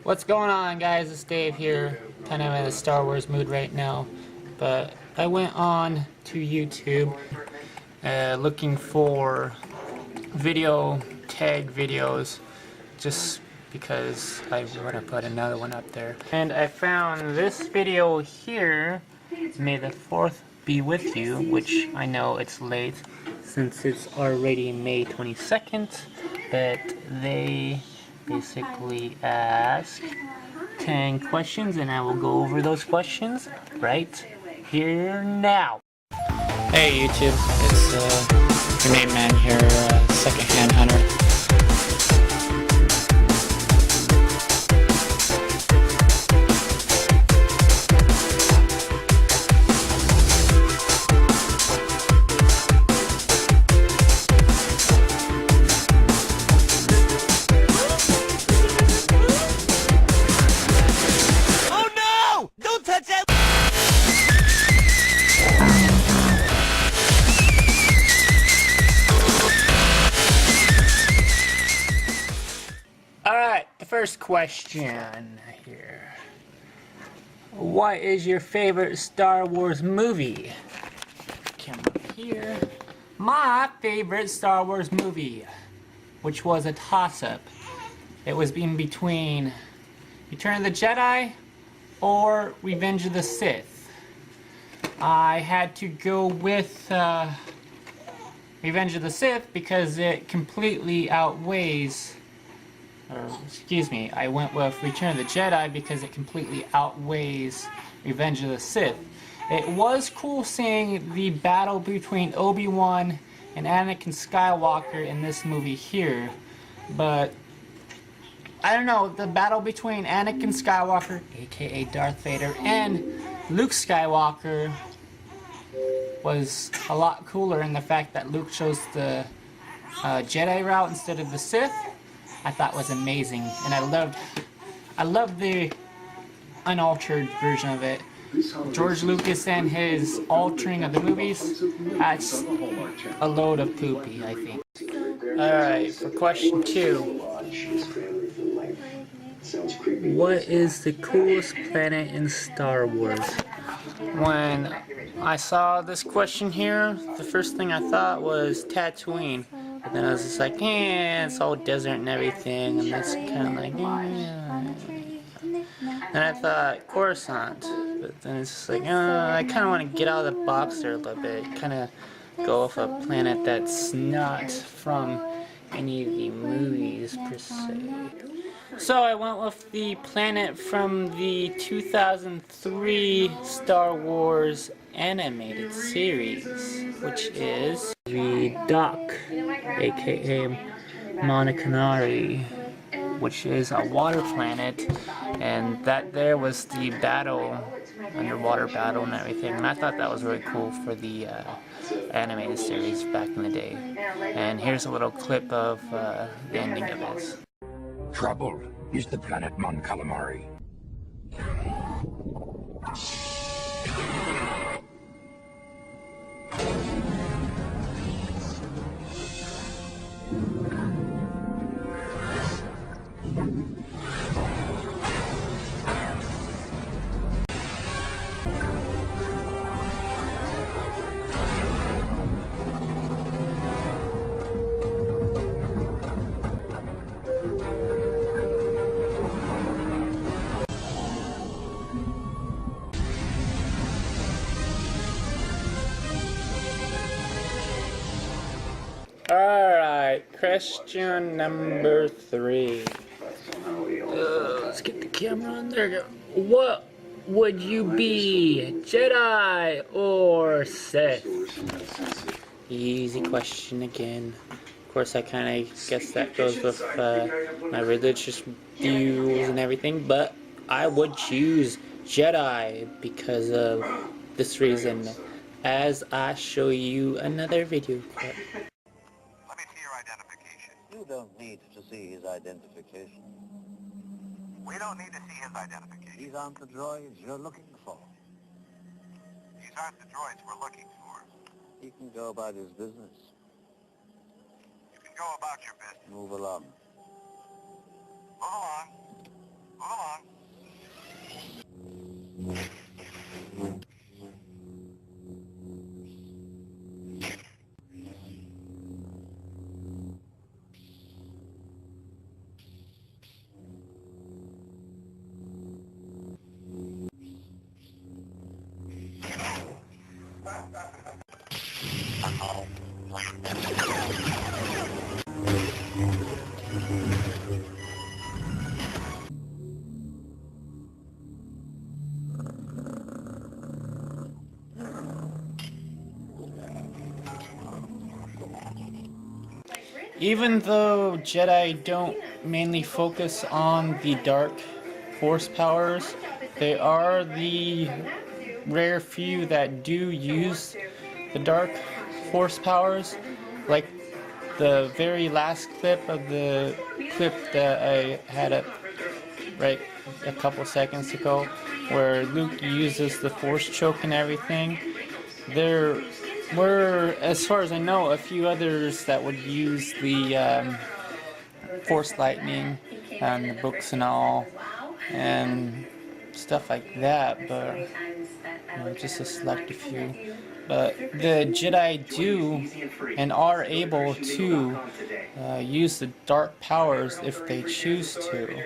What's going on, guys? It's Dave here. Kind of in a Star Wars mood right now, but I went on to YouTube looking for video tag videos just because I want to put another one up there. And I found this video here, May the 4th be with you, which I know it's late since it's already May 22nd, but they basically ask 10 questions and I will go over those questions right here now. Hey YouTube, it's your main man here, Secondhand Hunter. Alright, the first question here. What is your favorite Star Wars movie? Camera here. My favorite Star Wars movie, which was a toss-up. It was in between Return of the Jedi or Revenge of the Sith. I had to go with Revenge of the Sith because it completely outweighs, I went with Return of the Jedi because it completely outweighs Revenge of the Sith. It was cool seeing the battle between Obi-Wan and Anakin Skywalker in this movie here, but I don't know, the battle between Anakin Skywalker, aka Darth Vader, and Luke Skywalker was a lot cooler in the fact that Luke chose the Jedi route instead of the Sith. I thought was amazing, and I loved the unaltered version of it. George Lucas and his altering of the movies, that's a load of poopy, I think. Alright, for question 2. What is the coolest planet in Star Wars? When I saw this question here, the first thing I thought was Tatooine. But then I was just like, it's all desert and everything, and that's kind of like, Then I thought Coruscant, but then it's just like, I kind of want to get out of the box there a little bit, kind of go off a planet that's not from any of the movies per se. So I went with the planet from the 2003 Star Wars animated series, which is the Dock, aka Monocanari, which is a water planet, and that there was the battle, underwater battle and everything, and I thought that was really cool for the animated series back in the day. And here's a little clip of the ending of this. Trouble is the planet Mon Calamari. Alright, question number 3. Let's get the camera on. There we go. What would you be, Jedi or Sith? Easy question again. Of course, I kind of guess that goes with my religious views and everything, but I would choose Jedi because of this reason, as I show you another video clip. You don't need to see his identification. We don't need to see his identification. These aren't the droids you're looking for. These aren't the droids we're looking for. He can go about his business. You can go about your business. Move along. Move along. Move even though Jedi don't mainly focus on the dark force powers, they are the rare few that do use the dark force powers. Like the very last clip of the clip that I had up right a couple seconds ago, where Luke uses the force choke and everything. There were, as far as I know, a few others that would use the force lightning and the books and all and stuff like that, but just a select few. But the Jedi do and are able to use the dark powers if they choose to.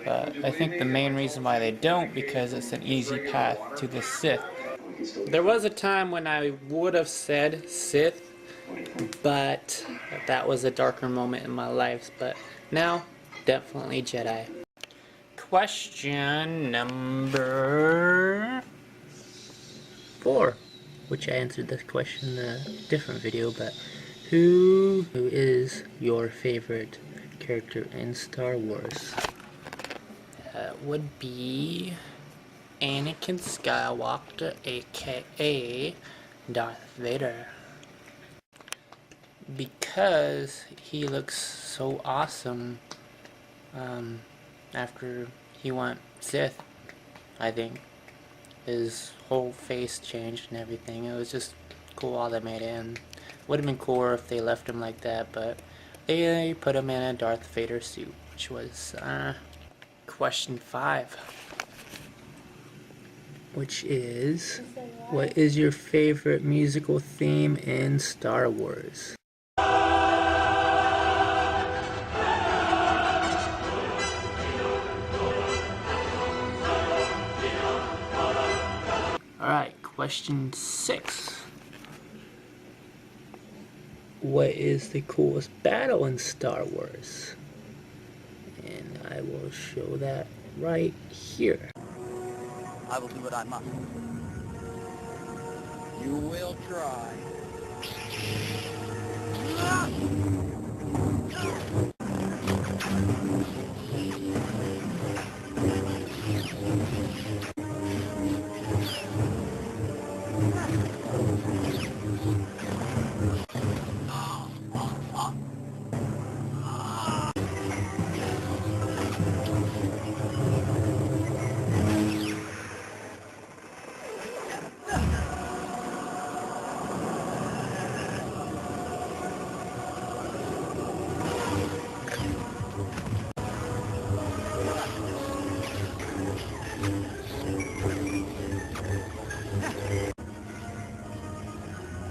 But I think the main reason why they don't, because it's an easy path to the Sith. There was a time when I would have said Sith, but that was a darker moment in my life. But now, definitely Jedi. Question number 4, which I answered this question in a different video, but who is your favorite character in Star Wars? Would be Anakin Skywalker, aka Darth Vader, because he looks so awesome after he went Sith. I think his whole face changed and everything. It was just cool how they made it, and would have been cooler if they left him like that, but they put him in a Darth Vader suit, which was question 5, which is, what is your favorite musical theme in Star Wars? Alright, question 6. What is the coolest battle in Star Wars? And I will show that right here. I will do what I must. You will try.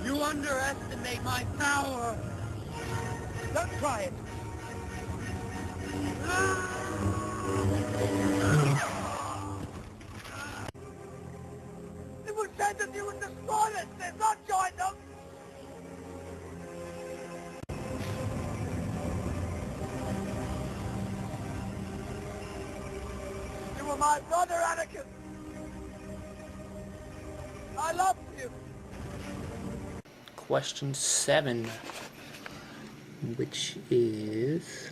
You underestimate my power. Don't try it. It was said that you would destroy us, Sith, not join them. You were my brother, Anakin. I love you. Question 7, which is,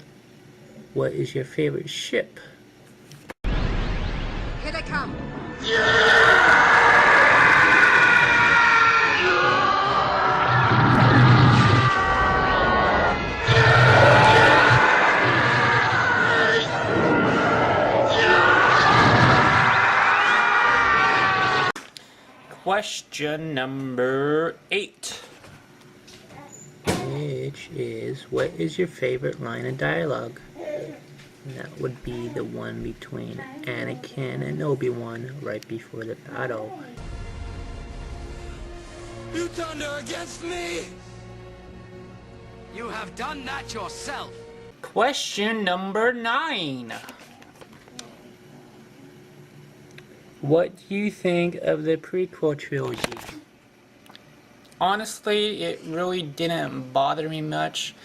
what is your favorite ship? Here they come. Question number 8, which is, what is your favorite line of dialogue? And that would be the one between Anakin and Obi-Wan right before the battle. You turned her against me! You have done that yourself! Question number 9. What do you think of the prequel trilogy? Honestly, it really didn't bother me much.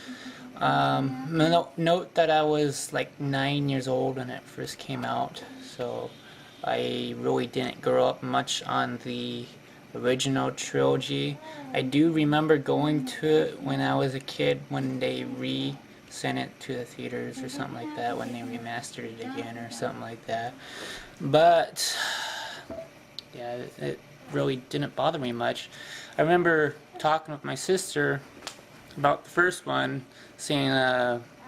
Note that I was like 9 years old when it first came out, so I really didn't grow up much on the original trilogy. I do remember going to it when I was a kid when they sent it to the theaters or something like that, when they remastered it again or something like that. But yeah, it really didn't bother me much. I remember talking with my sister about the first one, seeing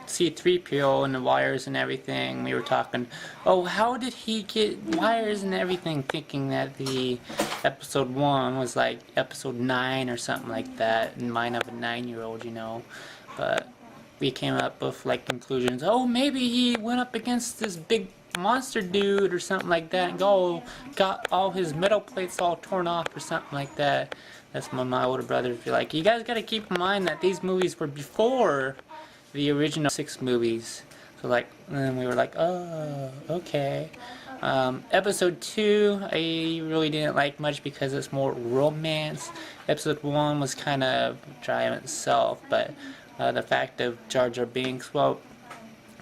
C-3PO and the wires and everything. We were talking, oh, how did he get wires and everything, thinking that the episode 1 was like episode 9 or something like that, in mind of a 9-year-old, you know. But we came up with like conclusions, oh, maybe he went up against this big monster dude or something like that and got all his metal plates all torn off or something like that. That's when my older brother would be like, you guys gotta keep in mind that these movies were before the original 6 movies. So like, and then we were like, oh, okay. Episode 2, I really didn't like much because it's more romance. Episode 1 was kind of dry in itself, but the fact of Jar Jar Binks, well,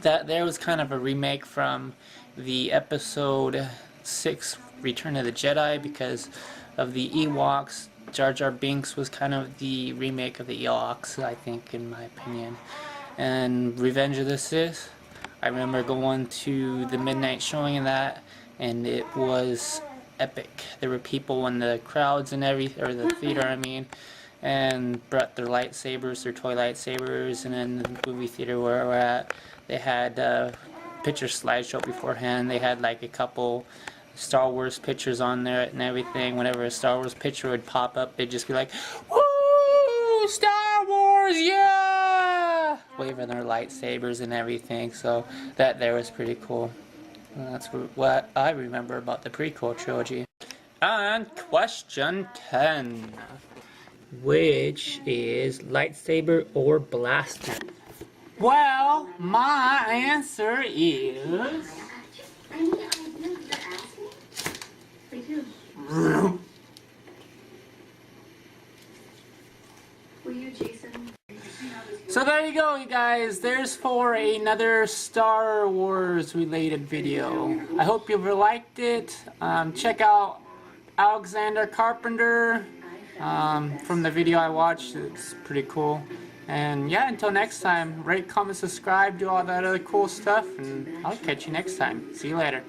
that there was kind of a remake from the episode 6 Return of the Jedi because of the Ewoks. Jar Jar Binks was kind of the remake of the Ewoks, I think, in my opinion. And Revenge of the Sith, I remember going to the midnight showing of that, and it was epic. There were people in the crowds and or the theater, I mean, and brought their lightsabers, their toy lightsabers, and then the movie theater where we're at, they had a picture slideshow beforehand. They had like a couple Star Wars pictures on there and everything. Whenever a Star Wars picture would pop up, they'd just be like, woo, Star Wars, yeah! Waving their lightsabers and everything, so that there was pretty cool. And that's what I remember about the prequel trilogy. And question 10. Which is lightsaber or blaster? Well, my answer is... So there you go, you guys. There's for another Star Wars related video. I hope you liked it. Check out Alexander Carpenter from the video I watched. It's pretty cool. And yeah, until next time, rate, comment, subscribe, do all that other cool stuff, and I'll catch you next time. See you later.